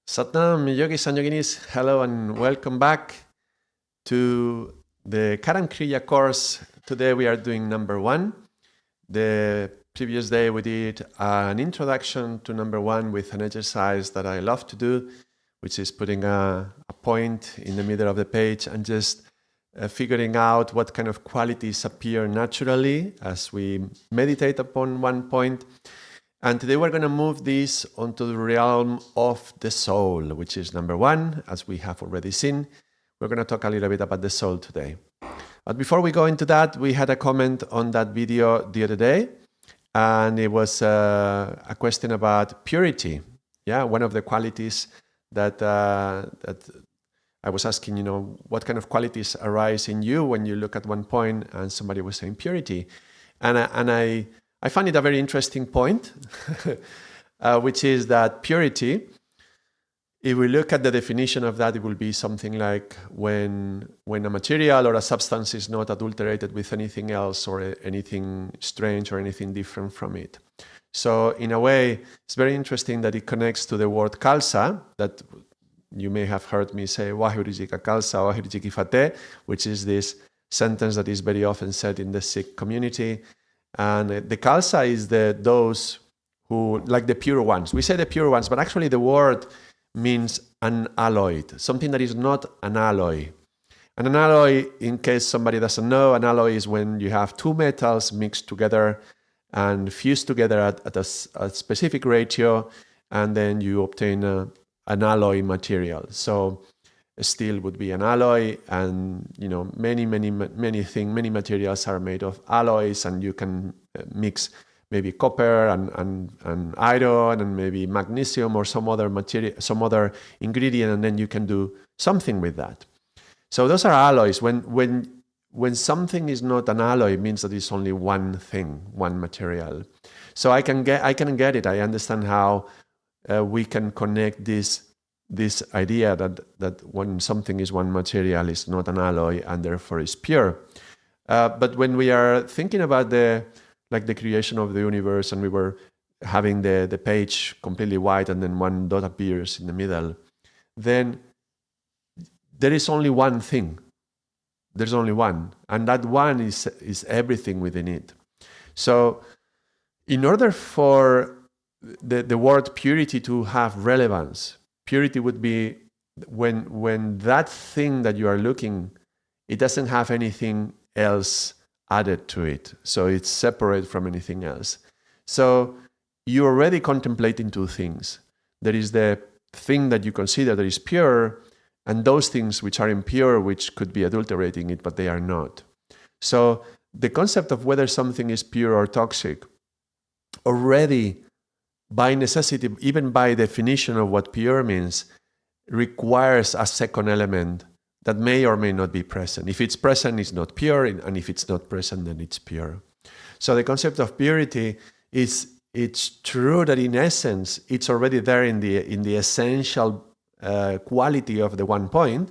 Satnam, yogis and yoginis, hello and welcome back to the Karam Kriya course. Today we are doing number 1. The previous day we did an introduction to number 1 with an exercise that I love to do, which is putting a point in the middle of the page and just figuring out what kind of qualities appear naturally as we meditate upon one point. And today we're going to move this onto the realm of the soul, which is number 1, as we have already seen. We're going to talk a little bit about the soul today. But before we go into that, we had a comment on that video the other day, and it was a question about purity. Yeah, one of the qualities that I was asking, what kind of qualities arise in you when you look at one point, and somebody was saying purity. And I find it a very interesting point, which is that purity, if we look at the definition of that, it will be something like when a material or a substance is not adulterated with anything else or anything strange or anything different from it. So in a way, it's very interesting that it connects to the word kalsa, that you may have heard me say, Waheguru Ji ka Khalsa, Waheguru Ji ki Fateh, which is this sentence that is very often said in the Sikh community. And the Khalsa is those who, like the pure ones. We say the pure ones, but actually the word means unalloyed, something that is not an alloy. And an alloy, in case somebody doesn't know, an alloy is when you have two metals mixed together and fused together at a specific ratio, and then you obtain an alloy material. So steel would be an alloy, and many materials are made of alloys, and you can mix maybe copper and iron and maybe magnesium or some other material, some other ingredient, and then you can do something with that. So those are alloys. When something is not an alloy, it means that it's only one thing, one material. So I can get it. I understand how we can connect this idea that when something is one material, it's not an alloy and therefore is pure. But when we are thinking about the creation of the universe, and we were having the page completely white and then one dot appears in the middle, then there is only one thing. There's only one, and that one is everything within it. So in order for the word purity to have relevance, purity would be when that thing that you are looking, it doesn't have anything else added to it. So it's separate from anything else. So you're already contemplating two things. There is the thing that you consider that is pure, and those things which are impure, which could be adulterating it, but they are not. So the concept of whether something is pure or toxic already, by necessity, even by definition of what pure means, requires a second element that may or may not be present. If it's present, it's not pure, and if it's not present, then it's pure. So the concept of purity it's true that in essence, it's already there in the essential quality of the one point,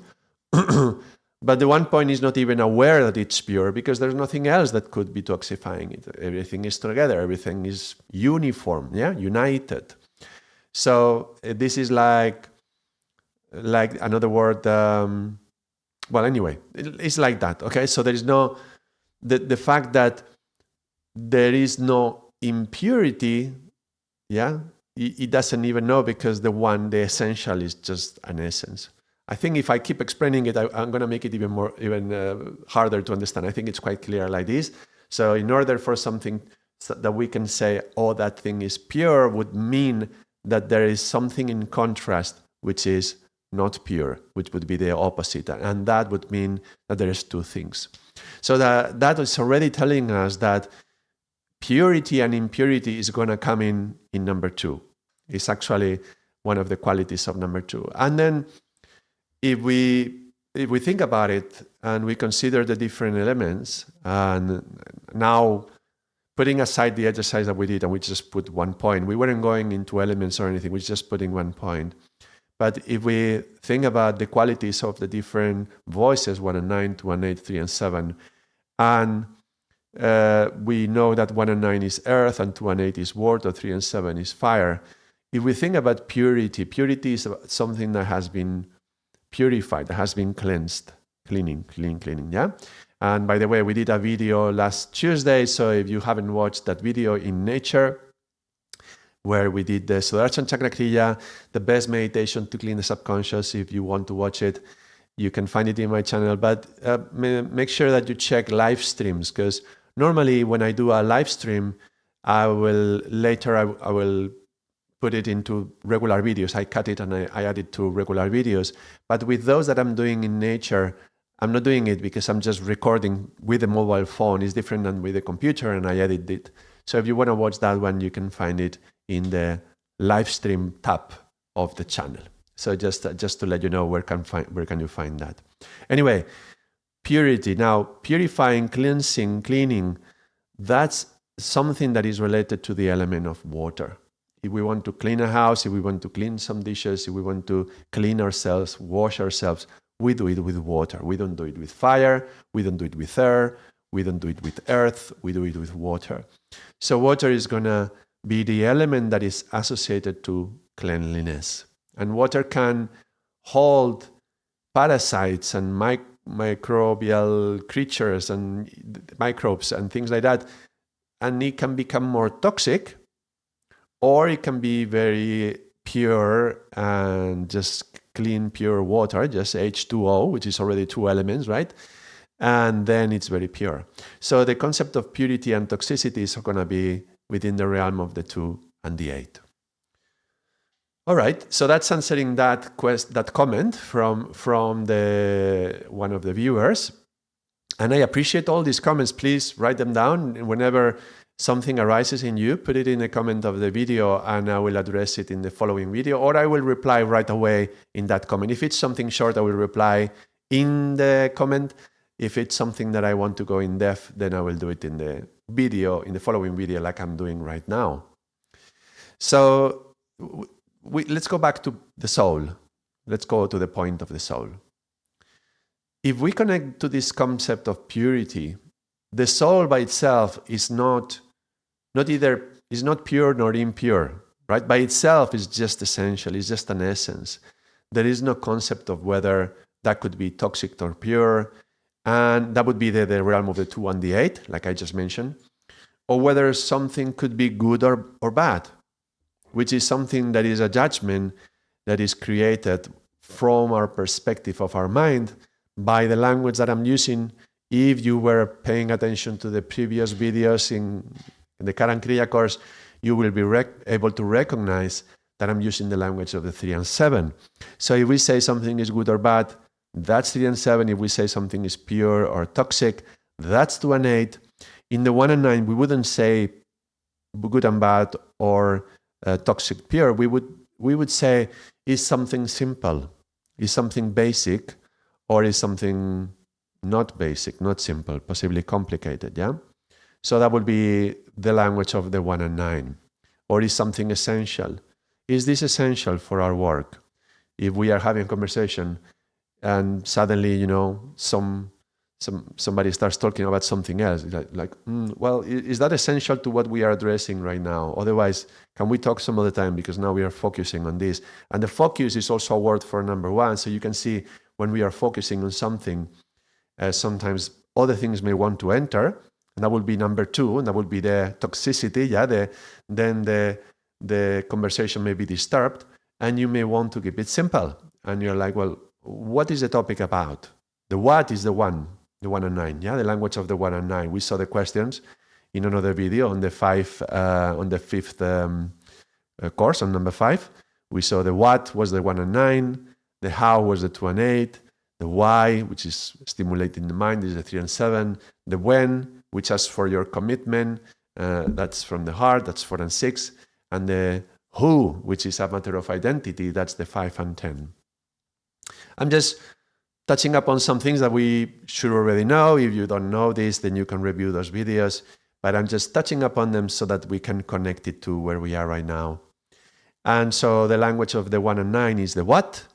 but the one point is not even aware that it's pure because there's nothing else that could be toxifying it. Everything is together. Everything is uniform, united. So this is like another word. Well, anyway, it's like that. Okay, so there is no the fact that there is no impurity. It doesn't even know, because the essential is just an essence. I think if I keep explaining it, I'm going to make it even harder to understand. I think it's quite clear like this. So in order for something that we can say, oh, that thing is pure, would mean that there is something in contrast which is not pure, which would be the opposite. And that would mean that there is two things. So that is already telling us that purity and impurity is going to come in number 2. It's actually one of the qualities of number 2. And then if we think about it and we consider the different elements, and now putting aside the exercise that we did and we just put one point, we weren't going into elements or anything, we're just putting one point. But if we think about the qualities of the different voices, 1 and 9, 2 and 8, 3 and 7, and we know that 1 and 9 is earth, and 2 and 8 is water, 3 and 7 is fire. if we think about purity, purity is something that has been purified, that has been cleansed, cleaning, yeah? And by the way, we did a video last Tuesday, so if you haven't watched that video in nature, where we did the Sudarshan Chakra Kriya, the best meditation to clean the subconscious, if you want to watch it, you can find it in my channel. But make sure that you check live streams, because normally when I do a live stream, I will put it into regular videos. I cut it and I add it to regular videos. But with those that I'm doing in nature, I'm not doing it because I'm just recording with a mobile phone. It's different than with a computer, and I edit it. So if you want to watch that one, you can find it in the live stream tab of the channel. So just to let you know where can you find that. Anyway, purity. Now, purifying, cleansing, cleaning, that's something that is related to the element of water. If we want to clean a house, if we want to clean some dishes, if we want to clean ourselves, wash ourselves, we do it with water. We don't do it with fire, we don't do it with air, we don't do it with earth, we do it with water. So water is going to be the element that is associated to cleanliness. And water can hold parasites and microbial creatures and microbes and things like that. And it can become more toxic, or it can be very pure and just clean, pure water, just H2O, which is already two elements, right? And then it's very pure. So the concept of purity and toxicity is going to be within the realm of the 2 and the 8. All right, so that's answering that comment from the one of the viewers. And I appreciate all these comments. Please write them down. Whenever something arises in you, put it in the comment of the video and I will address it in the following video, or I will reply right away in that comment. If it's something short, I will reply in the comment. If it's something that I want to go in depth, then I will do it in the video, in the following video, like I'm doing right now. So let's go back to the soul. Let's go to the point of the soul. If we connect to this concept of purity, the soul by itself is not pure nor impure, right? By itself is just essential, it's just an essence. There is no concept of whether that could be toxic or pure, and that would be the realm of the 2 and the 8, like I just mentioned, or whether something could be good or bad, which is something that is a judgment that is created from our perspective of our mind by the language that I'm using. If you were paying attention to the previous videos in the Karam Kriya course, you will be able to recognize that I'm using the language of the 3 and 7. So if we say something is good or bad, that's 3 and 7. If we say something is pure or toxic, that's 2 and 8. In the 1 and 9, we wouldn't say good and bad or toxic, pure. We would say, is something simple, is something basic, or is something not basic, not simple, possibly complicated, yeah? So that would be the language of the 1 and 9. Or is something essential? Is this essential for our work? If we are having a conversation and suddenly, somebody starts talking about something else, well, is that essential to what we are addressing right now? Otherwise, can we talk some other time, because now we are focusing on this? And the focus is also a word for number 1. So you can see when we are focusing on something, sometimes other things may want to enter, and that will be number 2, and that will be the toxicity. Yeah, then the conversation may be disturbed, and you may want to keep it simple. And you're like, well, what is the topic about? The what is the 1 and 9. Yeah, the language of the 1 and 9. We saw the questions in another video on the 5th course on number 5. We saw the what was the 1 and 9, the how was the 2 and 8, the why, which is stimulating the mind, is the 3 and 7, the when, which asks for your commitment, that's from the heart, that's 4 and 6, and the who, which is a matter of identity, that's the 5 and 10. I'm just touching upon some things that we should already know. If you don't know this, then you can review those videos, but I'm just touching upon them so that we can connect it to where we are right now. And so the language of the 1 and 9 is the what.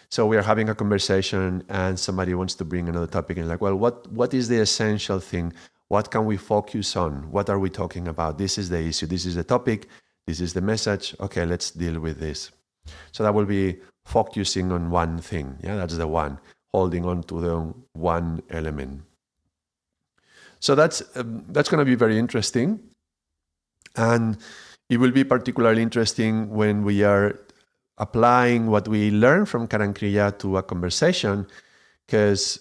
So we are having a conversation and somebody wants to bring another topic and like, well, what is the essential thing? What can we focus on? What are we talking about? This is the issue. This is the topic. This is the message. Okay, let's deal with this. So that will be focusing on one thing. Yeah, that's the one, holding on to the one element. So that's going to be very interesting. And it will be particularly interesting when we are applying what we learn from Karam Kriya to a conversation, because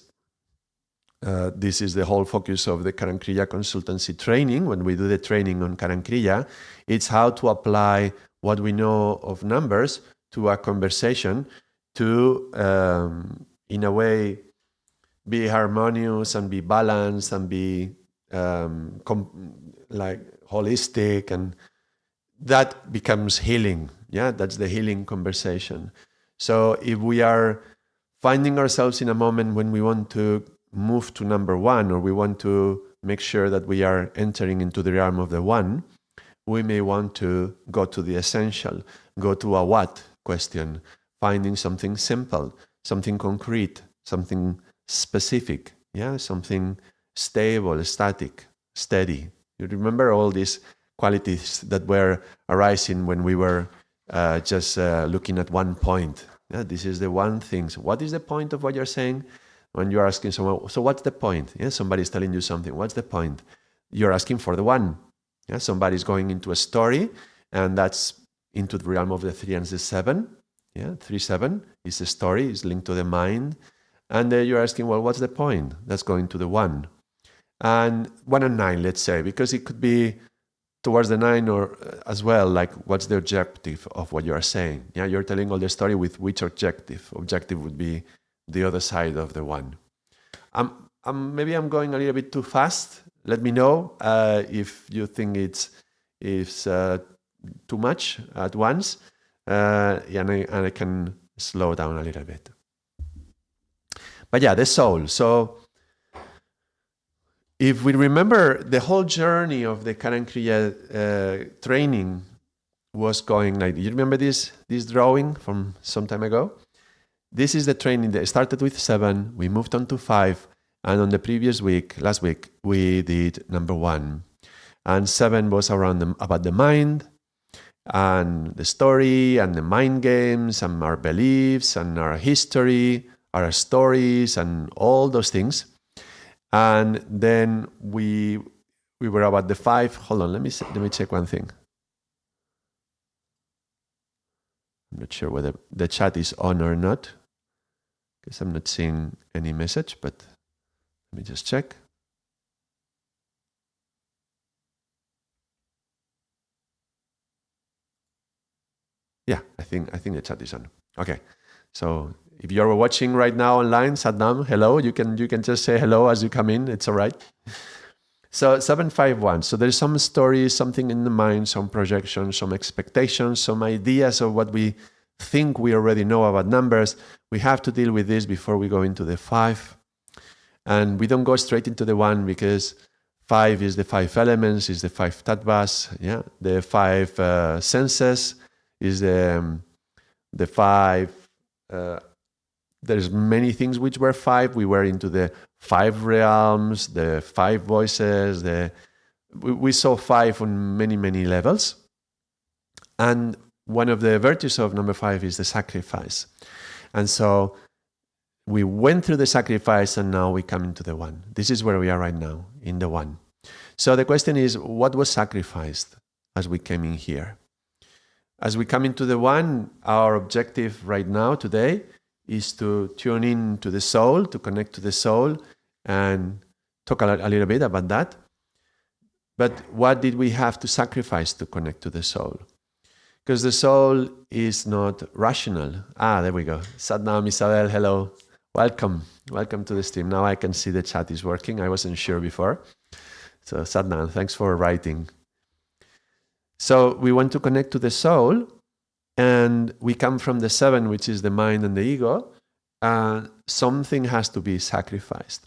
this is the whole focus of the Karam Kriya consultancy training. When we do the training on Karam Kriya, it's how to apply what we know of numbers to a conversation to, in a way, be harmonious and be balanced and be like holistic, and that becomes healing. Yeah, that's the healing conversation. So if we are finding ourselves in a moment when we want to move to number one, or we want to make sure that we are entering into the realm of the one, we may want to go to the essential, go to a what question, finding something simple, something concrete, something specific, yeah, something stable, static, steady. You remember all these qualities that were arising when we were just looking at one point. Yeah, this is the one thing. So what is the point of what you're saying? When you're asking someone, so what's the point? Yeah, somebody's telling you something. What's the point? You're asking for the one. Yeah, somebody's going into a story, and that's into the realm of the 3 and the 7. Yeah, 3-7 is a story, is linked to the mind. And you're asking, well, what's the point? That's going to the 1. And 1 and 9, let's say, because it could be towards the 9 or as well, like what's the objective of what you are saying? Yeah, you're telling all the story with which objective? Objective would be the other side of the 1. Maybe I'm going a little bit too fast. Let me know if you think it's too much at once, and I can slow down a little bit. But yeah, the soul. So if we remember, the whole journey of the Karam Kriya training was going like, you remember this drawing from some time ago? This is the training that started with 7, we moved on to 5, and on the previous week, last week, we did number 1. And 7 was around about the mind, and the story, and the mind games, and our beliefs, and our history, our stories, and all those things. And then we were about the 5. Hold on, let me check one thing. I'm not sure whether the chat is on or not, because I'm not seeing any message, but let me just check. Yeah, I think the chat is on. Okay, so if you're watching right now online, Satnam, hello. You can just say hello as you come in. It's all right. So 751. So there's some stories, something in the mind, some projections, some expectations, some ideas of what we think we already know about numbers. We have to deal with this before we go into the 5. And we don't go straight into the 1, because 5 is the 5 elements, is the 5 tattvas, yeah, the 5 senses, is the 5. There's many things which were 5. We were into the 5 realms, the 5 voices. We saw 5 on many, many levels. And one of the virtues of number 5 is the sacrifice. And so we went through the sacrifice, and now we come into the 1. This is where we are right now, in the 1. So the question is, what was sacrificed as we came in here? As we come into the 1, our objective right now, today, is to tune in to the soul, to connect to the soul, and talk a little bit about that. But what did we have to sacrifice to connect to the soul? Because the soul is not rational. There we go. Satnam, Isabel, hello. Welcome. Welcome to the stream. Now I can see the chat is working. I wasn't sure before. So Satnam, thanks for writing. So we want to connect to the soul, and we come from the 7, which is the mind and the ego, and something has to be sacrificed.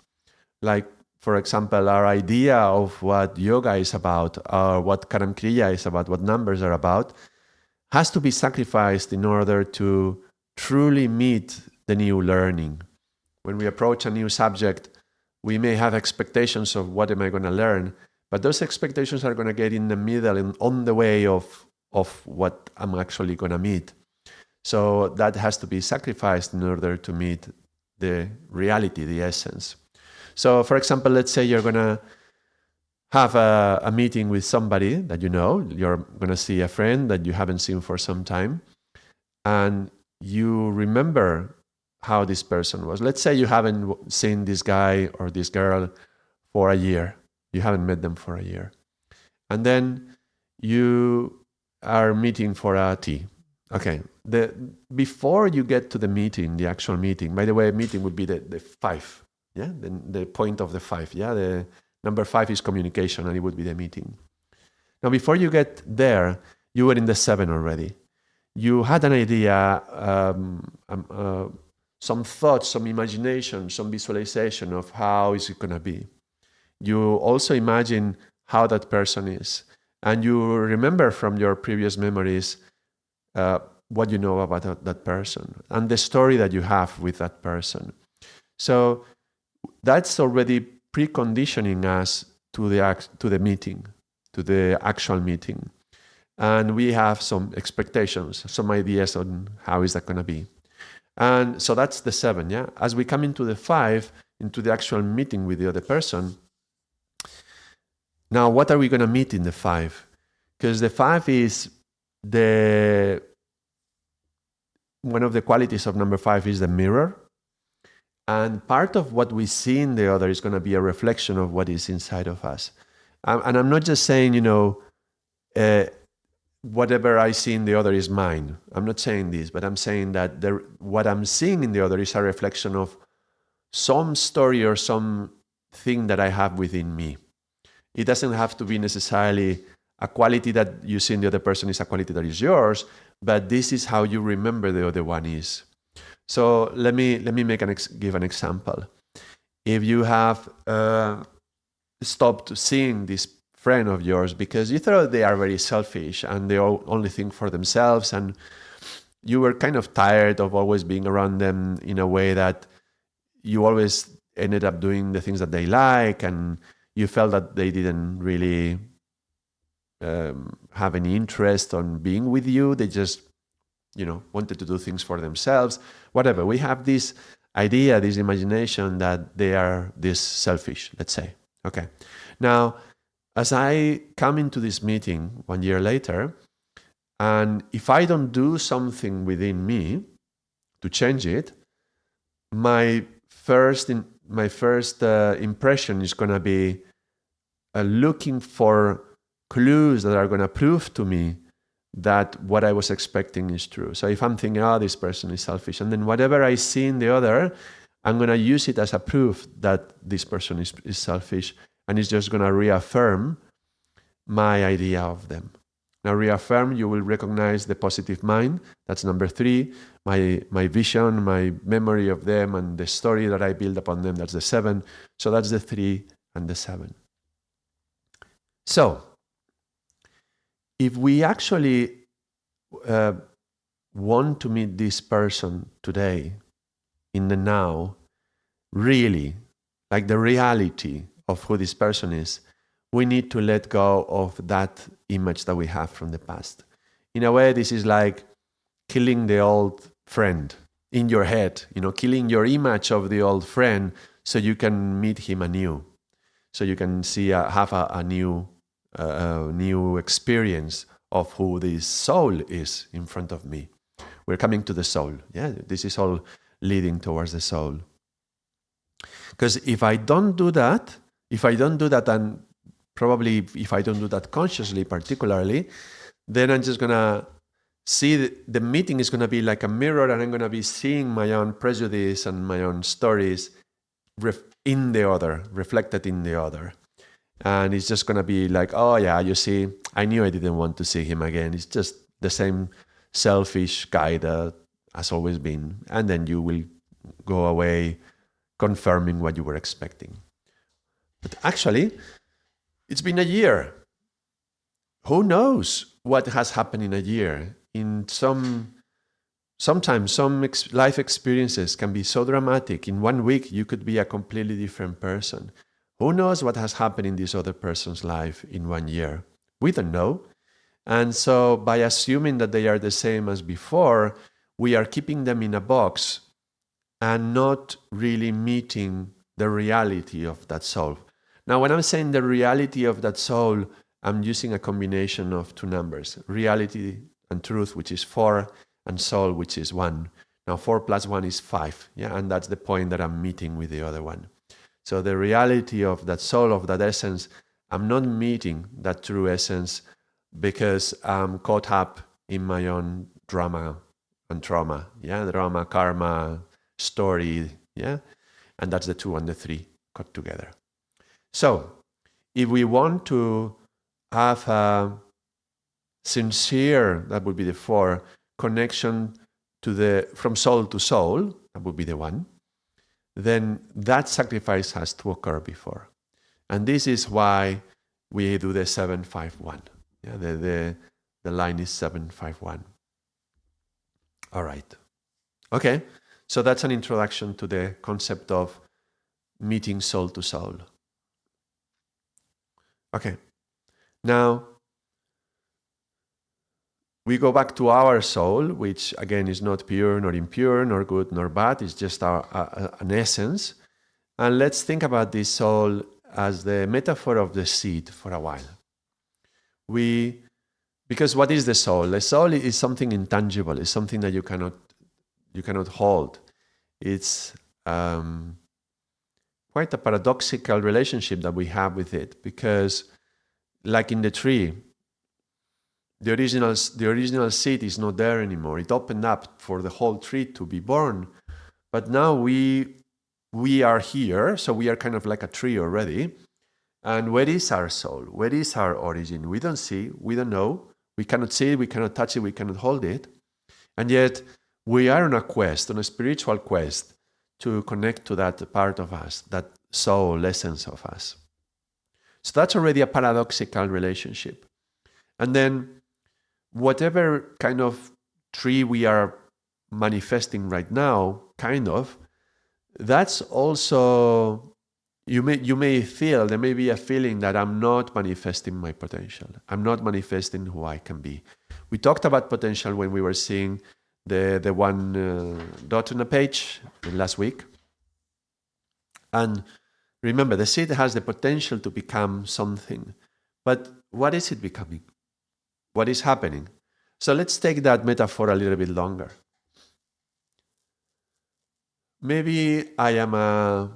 Like, for example, our idea of what yoga is about, or what Karam Kriya is about, what numbers are about, has to be sacrificed in order to truly meet the new learning. When we approach a new subject, we may have expectations of what am I going to learn, but those expectations are going to get in the middle and on the way of of what I'm actually going to meet. So that has to be sacrificed in order to meet the reality, the essence. So for example, let's say you're going to have a meeting with somebody that you know, you're going to see a friend that you haven't seen for some time, and you remember how this person was. Let's say you haven't seen this guy or this girl for a year. You haven't met them for a year. And then you are meeting for a tea. Okay. Before you get to the meeting, the actual meeting, by the way, meeting would be the 5. Yeah. The point of the 5. Yeah. The number 5 is communication, and it would be the meeting. Now, before you get there, you were in the 7 already. You had an idea, some thoughts, some imagination, some visualization of how is it going to be. You also imagine how that person is. And you remember from your previous memories what you know about that person and the story that you have with that person. So that's already preconditioning us to the meeting, to the actual meeting. And we have some expectations, some ideas on how is that going to be. And so that's the 7, yeah? As we come into the 5, into the actual meeting with the other person, now what are we going to meet in the 5? Because the 5 is one of the qualities of number 5 is the mirror. And part of what we see in the other is going to be a reflection of what is inside of us. And I'm not just saying, whatever I see in the other is mine. I'm not saying this, but I'm saying that what I'm seeing in the other is a reflection of some story or some thing that I have within me. It doesn't have to be necessarily a quality that you see in the other person is a quality that is yours, but this is how you remember the other one is. So let me give an example. If you have stopped seeing this friend of yours because you thought they are very selfish and they only think for themselves, and you were kind of tired of always being around them in a way that you always ended up doing the things that they like, and you felt that they didn't really have any interest on being with you. They just, wanted to do things for themselves, whatever. We have this idea, this imagination that they are this selfish, let's say. Okay. Now, as I come into this meeting 1 year later, and if I don't do something within me to change it, my first impression is going to be looking for clues that are going to prove to me that what I was expecting is true. So if I'm thinking, this person is selfish, and then whatever I see in the other, I'm going to use it as a proof that this person is selfish, and it's just going to reaffirm my idea of them. Now, reaffirm, you will recognize the positive mind. That's number 3. My vision, my memory of them, and the story that I build upon them, that's the 7. So that's the 3 and the 7. So, if we actually want to meet this person today, in the now, really, like the reality of who this person is, we need to let go of that image that we have from the past. In a way, this is like killing the old friend in your head, killing your image of the old friend so you can meet him anew. So you can see, have a new experience of who this soul is in front of me. We're coming to the soul. Yeah, this is all leading towards the soul. Because if I don't do that, and probably if I don't do that consciously, particularly, then I'm just going to see the meeting is going to be like a mirror, and I'm going to be seeing my own prejudice and my own stories in the other, reflected in the other. And it's just going to be like, oh yeah, you see, I knew I didn't want to see him again. It's just the same selfish guy that has always been. And then you will go away confirming what you were expecting. But actually, it's been a year. Who knows what has happened in a year? Sometimes some life experiences can be so dramatic. In 1 week, you could be a completely different person. Who knows what has happened in this other person's life in 1 year? We don't know. And so by assuming that they are the same as before, we are keeping them in a box and not really meeting the reality of that soul. Now, when I'm saying the reality of that soul, I'm using a combination of two numbers, reality and truth, which is 4, and soul, which is 1. Now, 4 plus 1 is 5, yeah, and that's the point that I'm meeting with the other one. So the reality of that soul, of that essence, I'm not meeting that true essence because I'm caught up in my own drama and trauma, yeah, drama, karma, story, yeah, and that's the 2 and the 3 got together. So if we want to have a sincere, that would be the 4, connection to the from soul to soul, that would be the 1, then that sacrifice has to occur before. And this is why we do the 751. Yeah, the line is 751. All right. Okay. So that's an introduction to the concept of meeting soul to soul. Okay. Now, we go back to our soul, which again is not pure nor impure, nor good nor bad. It's just an essence. And let's think about this soul as the metaphor of the seed for a while. Because what is the soul? The soul is something intangible. It's something that you cannot hold. It's quite a paradoxical relationship that we have with it, because like in the tree, the original seed is not there anymore. It opened up for the whole tree to be born, but now we are here, so we are kind of like a tree already. And where is our soul? Where is our origin? We don't see, we don't know, we cannot see it, we cannot touch it, we cannot hold it. And yet we are on a quest, on a spiritual quest to connect to that part of us, that soul essence of us. So that's already a paradoxical relationship. And then whatever kind of tree we are manifesting right now, that's also, you may feel, there may be a feeling that I'm not manifesting my potential. I'm not manifesting who I can be. We talked about potential when we were seeing the one dot on a page last week. And remember, the seed has the potential to become something. But what is it becoming? What is happening? So let's take that metaphor a little bit longer. Maybe I am a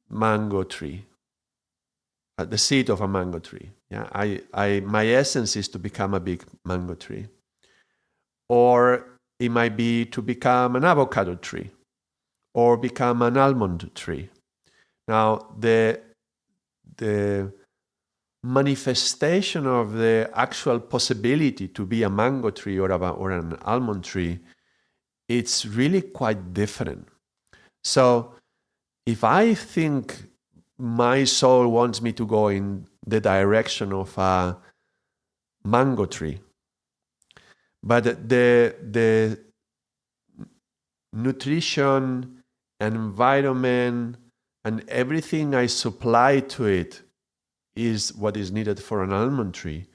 mango tree, the seed of a mango tree. Yeah, my essence is to become a big mango tree. Or it might be to become an avocado tree or become an almond tree. Now, the manifestation of the actual possibility to be a mango tree or an almond tree, it's really quite different. So if I think my soul wants me to go in the direction of a mango tree, but the nutrition and environment and everything I supply to it is what is needed for an almond tree,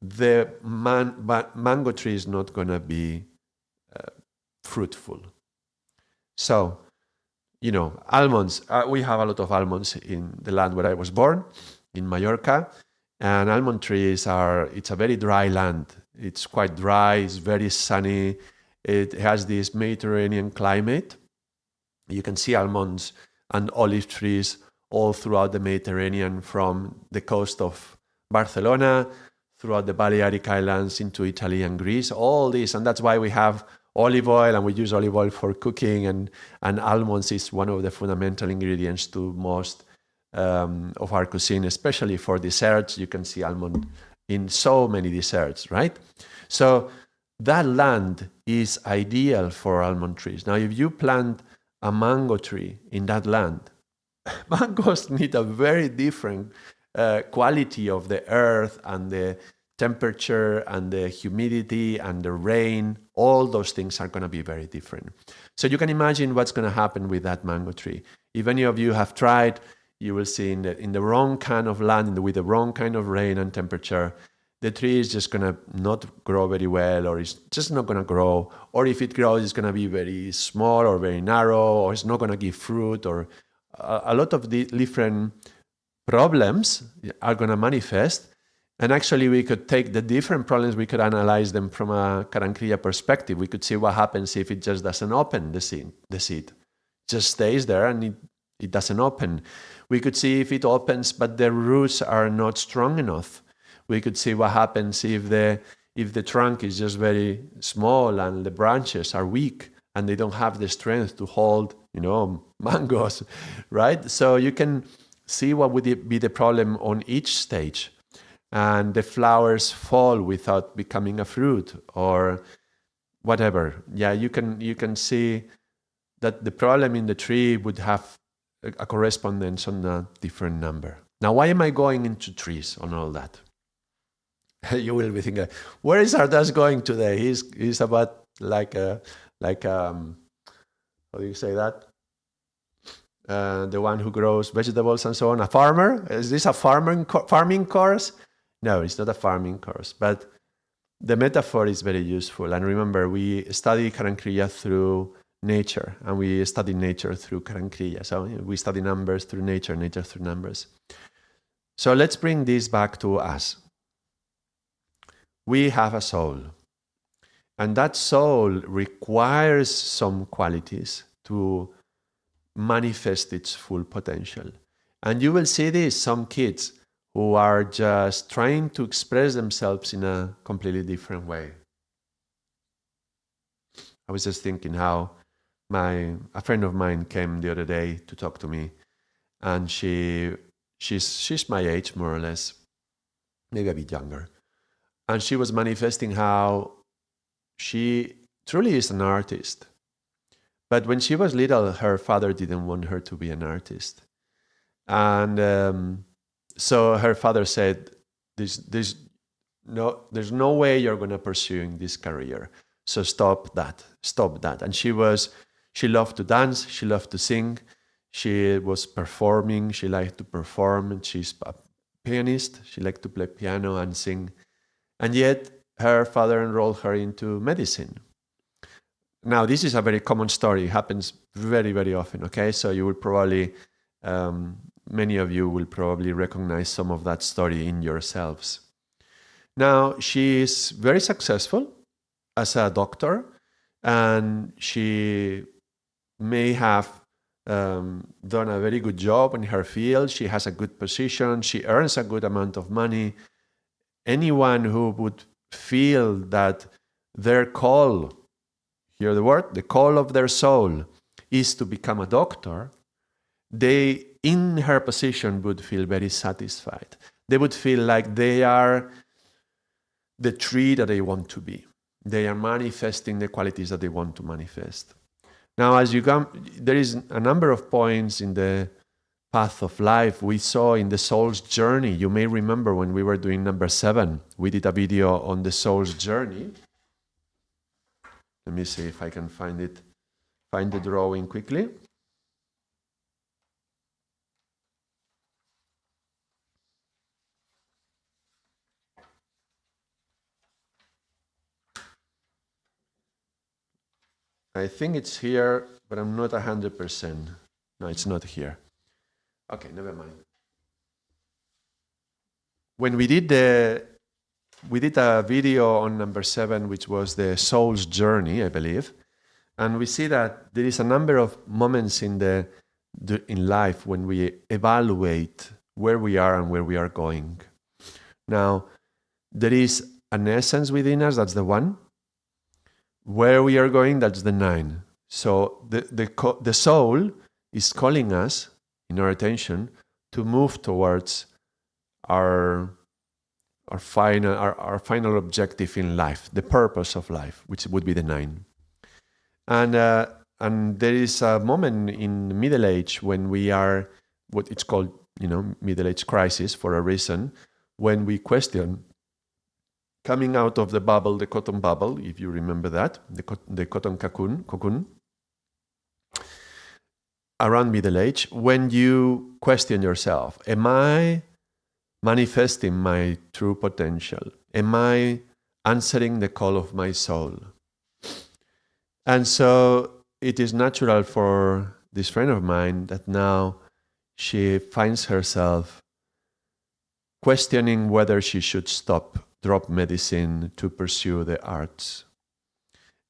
the mango tree is not going to be fruitful. So, almonds, we have a lot of almonds in the land where I was born, in Mallorca, and almond trees it's a very dry land. It's quite dry, it's very sunny, it has this Mediterranean climate. You can see almonds and olive trees all throughout the Mediterranean, from the coast of Barcelona, throughout the Balearic Islands, into Italy and Greece, all this. And that's why we have olive oil, and we use olive oil for cooking, and almonds is one of the fundamental ingredients to most of our cuisine, especially for desserts. You can see almond in so many desserts, right? So that land is ideal for almond trees. Now, if you plant a mango tree in that land, mangoes need a very different quality of the earth and the temperature and the humidity and the rain. All those things are going to be very different. So you can imagine what's going to happen with that mango tree. If any of you have tried, you will see in the wrong kind of land, with the wrong kind of rain and temperature, the tree is just gonna not grow very well, or it's just not gonna grow, or if it grows, it's gonna be very small or very narrow, or it's not gonna give fruit, or a lot of the different problems are gonna manifest. And actually, we could take the different problems, we could analyze them from a Karam Kriya perspective. We could see what happens if it just doesn't open the seed. The seed just stays there and it doesn't open. We could see if it opens, but the roots are not strong enough. We could see what happens if the trunk is just very small and the branches are weak and they don't have the strength to hold, mangoes, right? So you can see what would be the problem on each stage. And the flowers fall without becoming a fruit or whatever. Yeah, you can see that the problem in the tree would have a correspondence on a different number. Now, why am I going into trees on all that? You will be thinking, where is Ardaas going today? He's about how do you say that? The one who grows vegetables and so on. A farmer? Is this a farming course? No, it's not a farming course, but the metaphor is very useful. And remember, we study Karam Kriya through nature, and we study nature through Karam Kriya. So we study numbers through nature, nature through numbers. So let's bring this back to us. We have a soul, and that soul requires some qualities to manifest its full potential. And you will see this, some kids who are just trying to express themselves in a completely different way. I was just thinking how a friend of mine came the other day to talk to me, and she's my age, more or less, maybe a bit younger. And she was manifesting how she truly is an artist. But when she was little, her father didn't want her to be an artist. And so her father said, there's no way you're going to pursue this career. So stop that. And she loved to dance. She loved to sing. She was performing. She liked to perform. And she's a pianist. She liked to play piano and sing. And yet her father enrolled her into medicine. Now, this is a very common story. It happens very, very often, okay? So you will probably, many of you will probably recognize some of that story in yourselves. Now, she is very successful as a doctor, and she may have done a very good job in her field. She has a good position. She earns a good amount of money. Anyone who would feel that their call, hear the word, the call of their soul is to become a doctor, they, in her position, would feel very satisfied. They would feel like they are the tree that they want to be. They are manifesting the qualities that they want to manifest. Now, as you come, there is a number of points in the path of life we saw in the soul's journey. You may remember when we were doing number 7, we did a video on the soul's journey. Let me see if I can find the drawing quickly. I think it's here, but I'm not 100%. No, it's not here. Okay, never mind. When we did a video on number 7, which was the soul's journey, I believe, and we see that there is a number of moments in life when we evaluate where we are and where we are going. Now, there is an essence within us, that's the 1. Where we are going, that's the 9. So the soul is calling us, in our attention, to move towards our final objective in life, the purpose of life, which would be the 9. And there is a moment in middle age when we are, what it's called, middle age crisis for a reason, when we question, coming out of the bubble, the cotton bubble, if you remember that, the cotton cocoon, around middle age, when you question yourself, am I manifesting my true potential? Am I answering the call of my soul? And so it is natural for this friend of mine that now she finds herself questioning whether she should drop medicine to pursue the arts.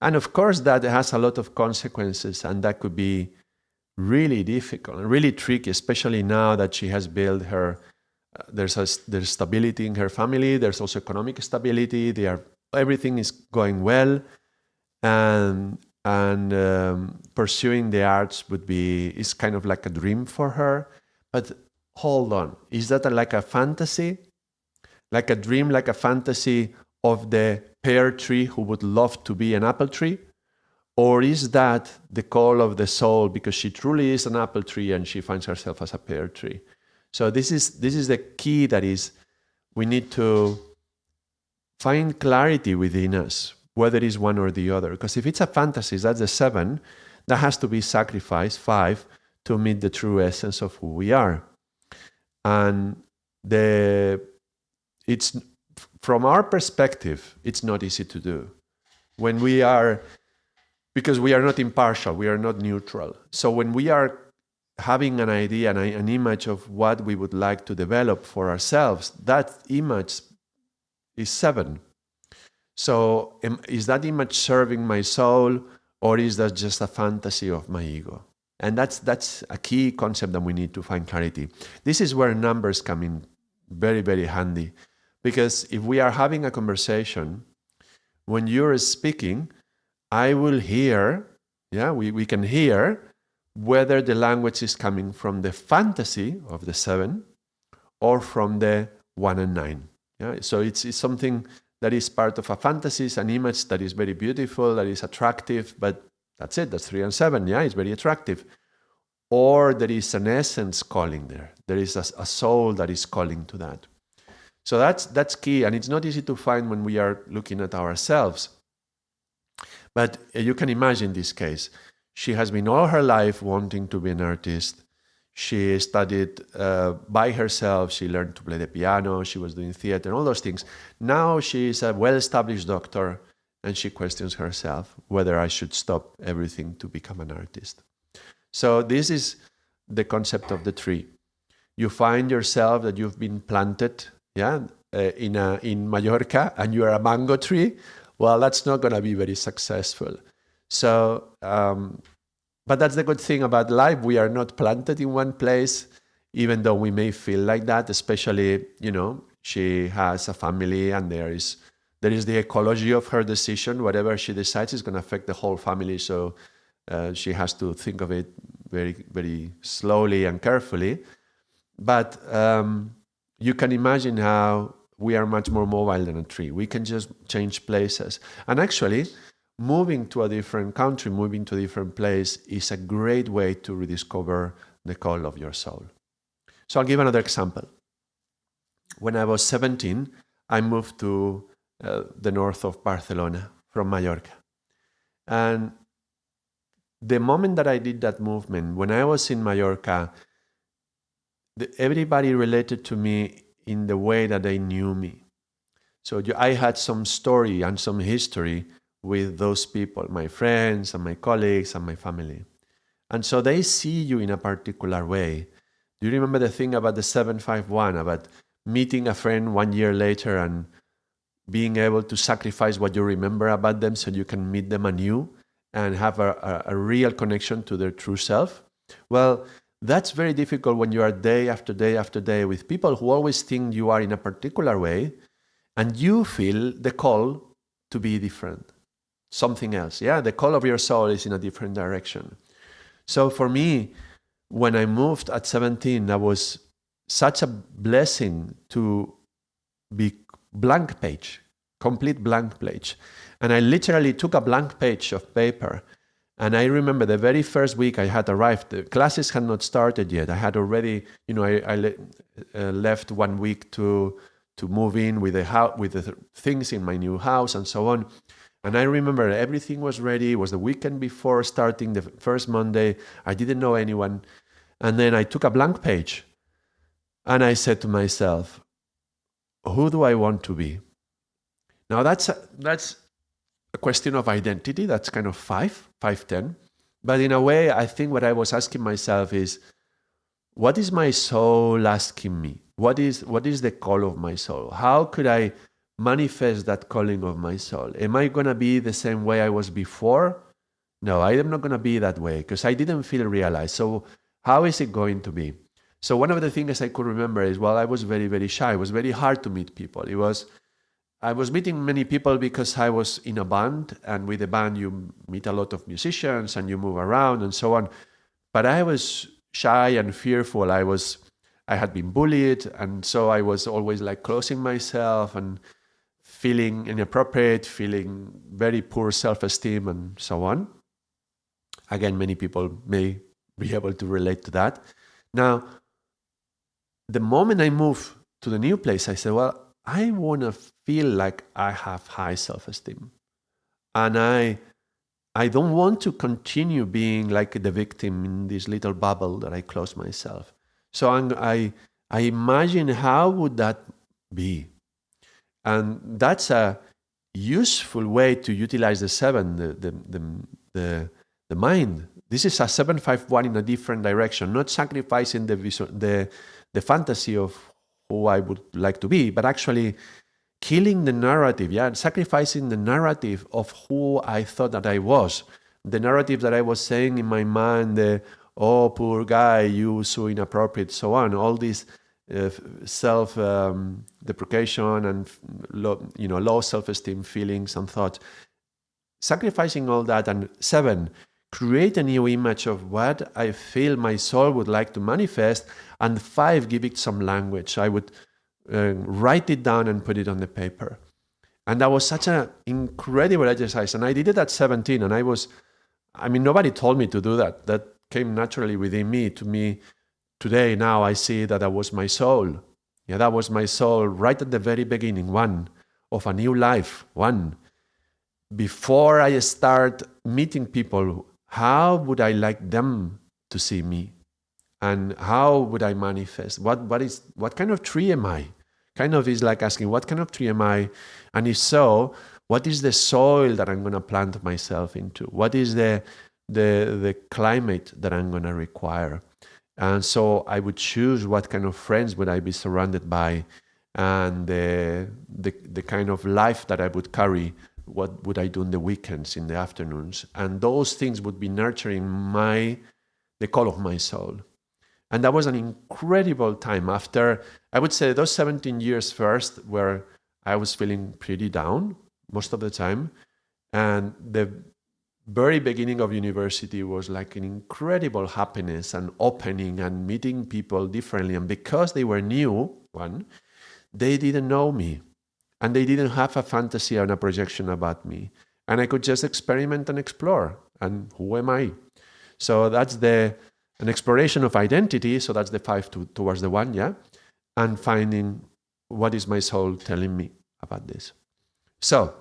And of course, that has a lot of consequences, and that could be really difficult and really tricky, especially now that she has built her. There's stability in her family. There's also economic stability. Everything is going well, and pursuing the arts is kind of like a dream for her. But hold on, is that like a fantasy, like a dream, like a fantasy of the pear tree who would love to be an apple tree? Or is that the call of the soul because she truly is an apple tree and she finds herself as a pear tree? So this is the key, that is, we need to find clarity within us, whether it is one or the other. Because if it's a fantasy, that's the 7, that has to be sacrificed 5 to meet the true essence of who we are. And it's from our perspective, it's not easy to do. Because we are not impartial, we are not neutral. So when we are having an idea, an image of what we would like to develop for ourselves, that image is 7. So is that image serving my soul, or is that just a fantasy of my ego? And that's a key concept that we need to find clarity. This is where numbers come in very, very handy. Because if we are having a conversation, when you're speaking, I will hear, we can hear whether the language is coming from the fantasy of the 7 or from the 1 and 9. Yeah? So it's something that is part of a fantasy, it's an image that is very beautiful, that is attractive, but that's it, that's 3 and 7, it's very attractive. Or there is an essence calling there. There is a soul that is calling to that. So that's key, and it's not easy to find when we are looking at ourselves. But you can imagine this case. She has been all her life wanting to be an artist. She studied by herself. She learned to play the piano. She was doing theater, all those things. Now she is a well-established doctor, and she questions herself whether I should stop everything to become an artist. So this is the concept of the tree. You find yourself that you've been planted, in Mallorca, and you are a mango tree. Well, that's not going to be very successful. So, but that's the good thing about life. We are not planted in one place, even though we may feel like that, especially, she has a family, and there is the ecology of her decision. Whatever she decides is going to affect the whole family. So she has to think of it very, very slowly and carefully. But you can imagine how we are much more mobile than a tree. We can just change places. And actually, moving to a different country, moving to a different place is a great way to rediscover the call of your soul. So I'll give another example. When I was 17, I moved to the north of Barcelona from Mallorca. And the moment that I did that movement, when I was in Mallorca, everybody related to me in the way that they knew me. So I had some story and some history with those people, my friends and my colleagues and my family. And so they see you in a particular way. Do you remember the thing about the 751, about meeting a friend 1 year later and being able to sacrifice what you remember about them so you can meet them anew and have a real connection to their true self? Well, that's very difficult when you are day after day after day with people who always think you are in a particular way, and you feel the call to be different, something else. The call of your soul is in a different direction. So for me, when I moved at 17, that was such a blessing to be blank page, complete blank page. And I literally took a blank page of paper. And I remember the very first week I had arrived, the classes had not started yet. I had already, I left 1 week to move in with the things in my new house and so on. And I remember everything was ready. It was the weekend before starting the first Monday. I didn't know anyone. And then I took a blank page and I said to myself, who do I want to be? Now that's a question of identity. That's kind of 5'10". But in a way, I think what I was asking myself is, what is my soul asking me? What is the call of my soul? How could I manifest that calling of my soul? Am I going to be the same way I was before? No, I am not going to be that way because I didn't feel realized. So how is it going to be? So one of the things I could remember is, well, I was very, very shy. It was very hard to meet people. I was meeting many people because I was in a band, and with a band you meet a lot of musicians and you move around and so on. But I was shy and fearful. I had been bullied, and so I was always like closing myself and feeling inappropriate, feeling very poor self-esteem and so on. Again, many people may be able to relate to that. Now, the moment I moved to the new place, I said, well, I want to feel like I have high self-esteem. And I don't want to continue being like the victim in this little bubble that I close myself. So I imagine how would that be? And that's a useful way to utilize the 7, the mind. This is a 751 in a different direction, not sacrificing the fantasy of who I would like to be, but actually killing the narrative, sacrificing the narrative of who I thought that I was, the narrative that I was saying in my mind, oh, poor guy, you so inappropriate, so on, all these self-deprecation and low self-esteem feelings and thoughts. Sacrificing all that, and 7, create a new image of what I feel my soul would like to manifest, and 5, give it some language. I would write it down and put it on the paper. And that was such an incredible exercise. And I did it at 17, and nobody told me to do that. That came naturally within me. To me, today, now I see that was my soul. Yeah, that was my soul right at the very beginning, one of a new life, one. Before I start meeting people, how would I like them to see me? And how would I manifest? What kind of tree am I? Kind of is like asking, what kind of tree am I? And if so, what is the soil that I'm going to plant myself into? What is the climate that I'm going to require? And so I would choose what kind of friends would I be surrounded by, and the kind of life that I would carry. What would I do in the weekends, in the afternoons? And those things would be nurturing the call of my soul. And that was an incredible time. After, I would say, those 17 years first, where I was feeling pretty down most of the time. And the very beginning of university was like an incredible happiness and opening and meeting people differently. And because they were new, they didn't know me. And they didn't have a fantasy and a projection about me. And I could just experiment and explore. And who am I? So that's an exploration of identity. So that's the 5 towards the 1, yeah? And finding what is my soul telling me about this. So,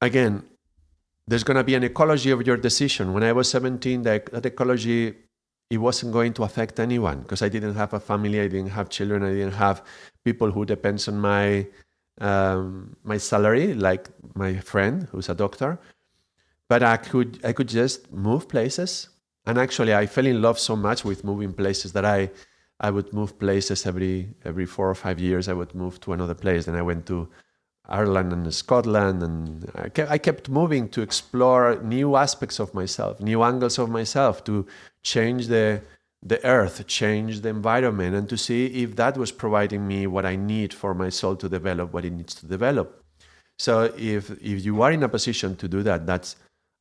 again, there's going to be an ecology of your decision. When I was 17, that ecology, it wasn't going to affect anyone because I didn't have a family, I didn't have children, I didn't have people who depends on my salary, like my friend who's a doctor. But I could just move places. And actually, I fell in love so much with moving places that I would move places every 4 or 5 years. I would move to another place. And I went to Ireland and Scotland, and I kept moving to explore new aspects of myself, new angles of myself, to change the earth, change the environment, and to see if that was providing me what I need for my soul to develop what it needs to develop. So if you are in a position to do that, that's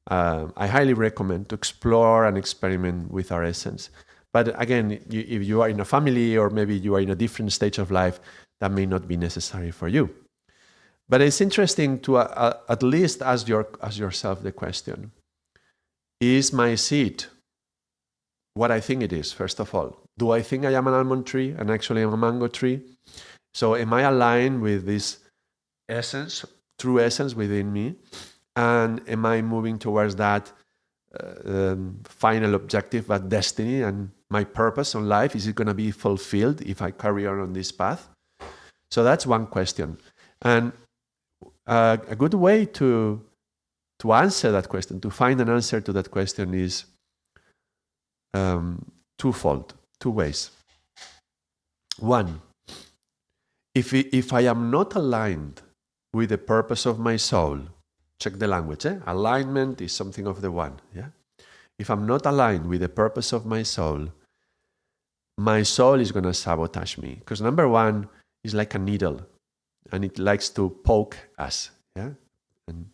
I highly recommend to explore and experiment with our essence. But again, if you are in a family or maybe you are in a different stage of life, that may not be necessary for you. But it's interesting to at least ask yourself the question, is my seed what I think it is, first of all? Do I think I am an almond tree and actually I'm a mango tree? So am I aligned with this essence, true essence within me? And am I moving towards that final objective, that destiny and my purpose on life? Is it going to be fulfilled if I carry on this path? So that's one question. And a good way to answer that question, to find an answer to that question, is twofold, two ways. One, if I am not aligned with the purpose of my soul, check the language, alignment is something of the one, yeah? If I'm not aligned with the purpose of my soul is going to sabotage me. Because number one is like a needle, and it likes to poke us, yeah? And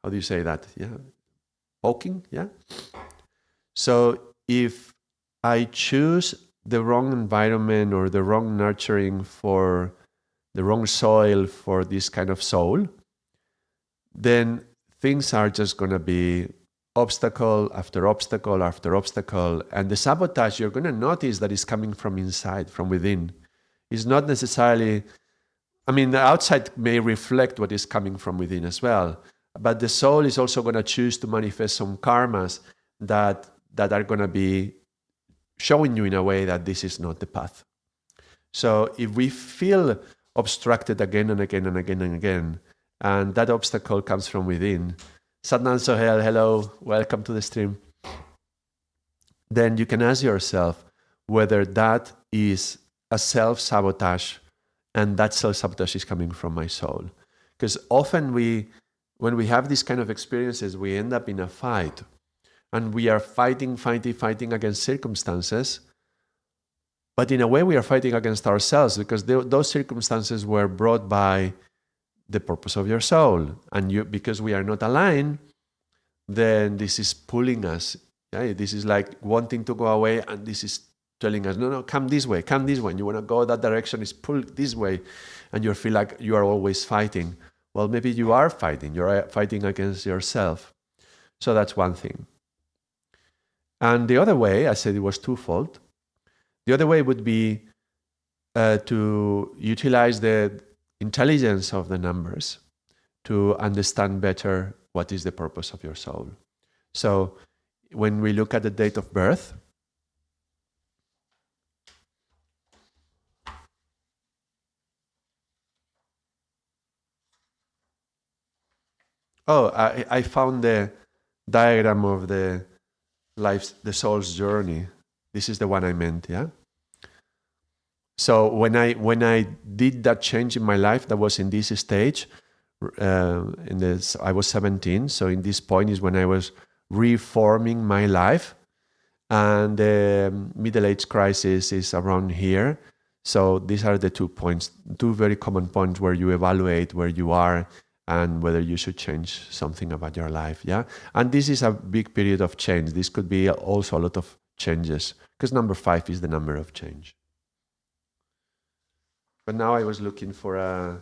how do you say that? Yeah, poking, yeah? So if I choose the wrong environment or the wrong nurturing for the wrong soil for this kind of soul, then things are just going to be obstacle after obstacle after obstacle. And the sabotage, you're going to notice that is coming from inside, from within. It's not necessarily, the outside may reflect what is coming from within as well. But the soul is also going to choose to manifest some karmas that are going to be showing you in a way that this is not the path. So if we feel obstructed again and again and again and again, and that obstacle comes from within, Satnam Sohel, hello, welcome to the stream. Then you can ask yourself whether that is a self-sabotage, and that self-sabotage is coming from my soul. Because often when we have these kind of experiences, we end up in a fight, and we are fighting against circumstances. But in a way, we are fighting against ourselves, because those circumstances were brought by the purpose of your soul. And because we are not aligned, then this is pulling us. Yeah? This is like wanting to go away, and this is telling us, no, come this way, come this way. And you want to go that direction, is pulled this way. And you feel like you are always fighting. Well, maybe you are fighting. You're fighting against yourself. So that's one thing. And the other way, I said it was twofold. The other way would be to utilize the intelligence of the numbers to understand better what is the purpose of your soul. So when we look at the date of birth, I found the diagram of the soul's journey. This is the one I meant, yeah? So when I did that change in my life, that was in this stage, I was 17, so in this point is when I was reforming my life, and the middle-age crisis is around here. So these are the 2 points, 2 very common points where you evaluate where you are and whether you should change something about your life, yeah? And this is a big period of change. This could be also a lot of changes, because number 5 is the number of change. But now I was looking for a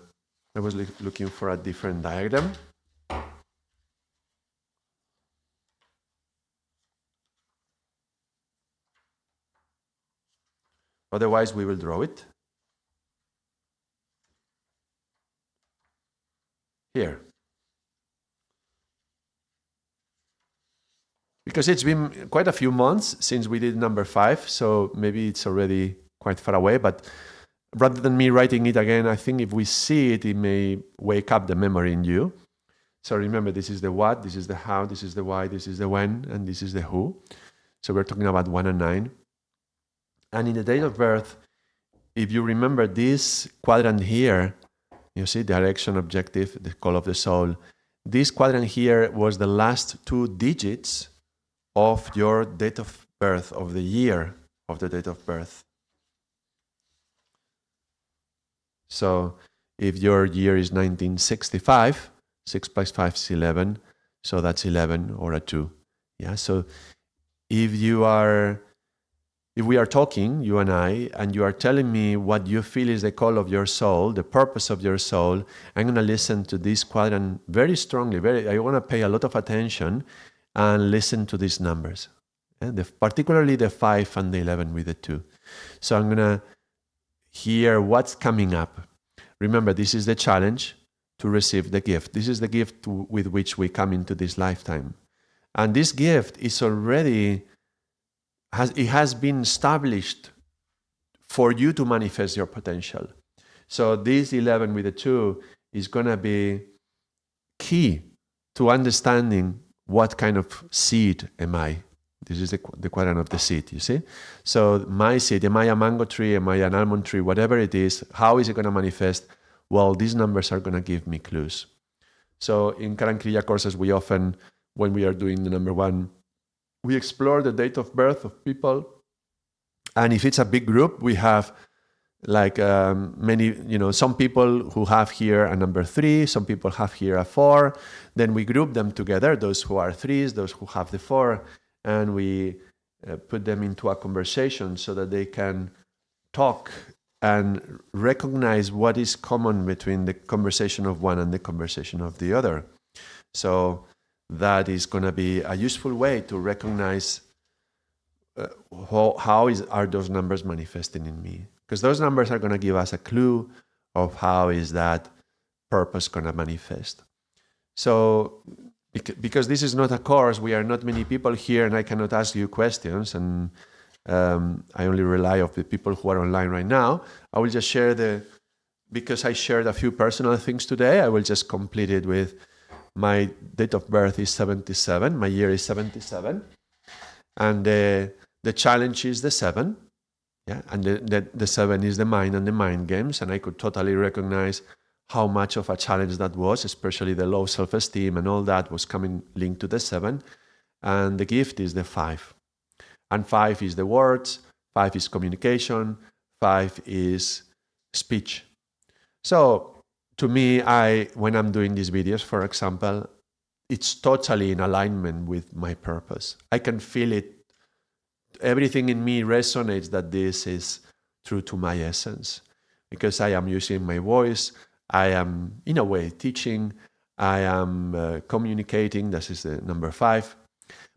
different diagram. Otherwise, we will draw it here. Because it's been quite a few months since we did number 5, so maybe it's already quite far away, but rather than me writing it again, I think if we see it, it may wake up the memory in you. So remember, this is the what, this is the how, this is the why, this is the when, and this is the who. So we're talking about 1 and 9. And in the date of birth, if you remember this quadrant here, you see direction, objective, the call of the soul. This quadrant here was the last 2 digits of your date of birth, of the year of the date of birth. So if your year is 1965, 6 plus 5 is 11, so that's 11 or a 2. Yeah. So if we are talking, you and I, and you are telling me what you feel is the call of your soul, the purpose of your soul, I'm going to listen to this quadrant very strongly. I want to pay a lot of attention and listen to these numbers, particularly the 5 and the 11 with the 2. So I'm going to hear what's coming up. Remember, this is the challenge to receive the gift. This is the gift with which we come into this lifetime. And this gift is already, it has been established for you to manifest your potential. So this 11 with the 2 is going to be key to understanding what kind of seed am I. This is the quadrant of the seed, you see? So my seed, am I a mango tree, am I an almond tree, whatever it is, how is it going to manifest? Well, these numbers are going to give me clues. So in Karam Kriya courses, we often, when we are doing the number 1, we explore the date of birth of people. And if it's a big group, we have like many, some people who have here a number 3, some people have here a 4. Then we group them together, those who are 3s, those who have the 4, and we put them into a conversation so that they can talk and recognize what is common between the conversation of one and the conversation of the other. So that is going to be a useful way to recognize are those numbers manifesting in me. Because those numbers are going to give us a clue of how is that purpose going to manifest. So because this is not a course, we are not many people here, and I cannot ask you questions, and I only rely on the people who are online right now. I will just share because I shared a few personal things today, I will just complete it with my date of birth is 77, my year is 77, and the challenge is the 7, yeah, and the 7 is the mind and the mind games, and I could totally recognize how much of a challenge that was, especially the low self-esteem and all that was coming linked to the 7, and the gift is the 5. And 5 is the words, 5 is communication, 5 is speech. So to me, when I'm doing these videos, for example, it's totally in alignment with my purpose. I can feel it. Everything in me resonates that this is true to my essence, because I am using my voice, I am, in a way, teaching, I am communicating, this is the number 5.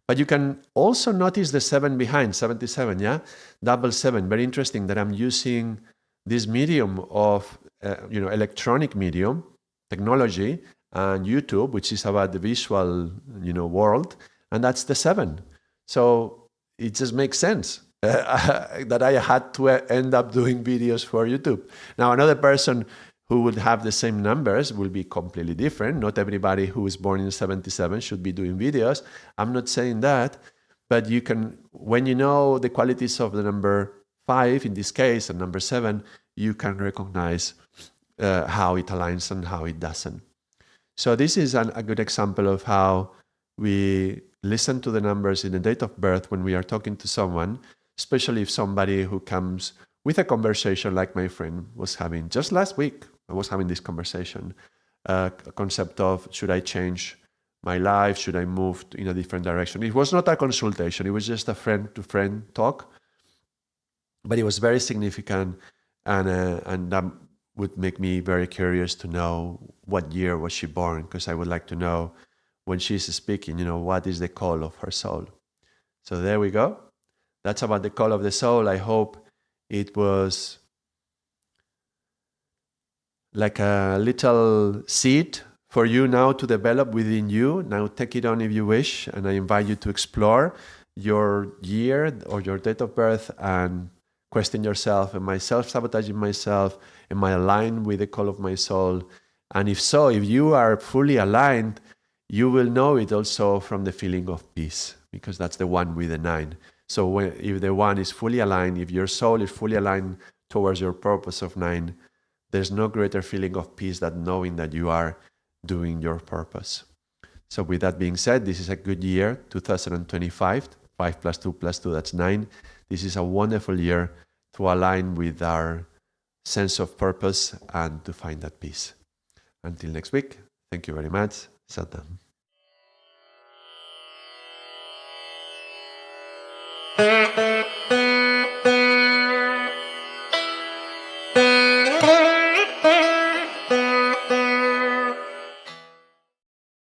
But you can also notice the 7 behind, 77, yeah? Double 7, very interesting that I'm using this medium of, electronic medium, technology, and YouTube, which is about the visual, world, and that's the 7. So it just makes sense that I had to end up doing videos for YouTube. Now, another person who would have the same numbers will be completely different. Not everybody who is born in 77 should be doing videos. I'm not saying that, but you can, when you know the qualities of the number 5, in this case, and number 7, you can recognize how it aligns and how it doesn't. So this is a good example of how we listen to the numbers in the date of birth when we are talking to someone, especially if somebody who comes with a conversation like my friend was having just last week. I was having this conversation, a concept of, should I change my life? Should I move in a different direction? It was not a consultation. It was just a friend-to-friend talk, but it was very significant, and that would make me very curious to know what year was she born, because I would like to know when she's speaking, what is the call of her soul. So there we go. That's about the call of the soul. I hope it was like a little seed for you now to develop within you. Now take it on if you wish, and I invite you to explore your year or your date of birth and question yourself, am I self-sabotaging myself? Am I aligned with the call of my soul? And if so, if you are fully aligned, you will know it also from the feeling of peace, because that's the 1 with the 9. So if the 1 is fully aligned, if your soul is fully aligned towards your purpose of 9, there's no greater feeling of peace than knowing that you are doing your purpose. So with that being said, this is a good year, 2025. 5 plus 2 plus 2, that's 9. This is a wonderful year to align with our sense of purpose and to find that peace. Until next week, thank you very much. Sat Nam.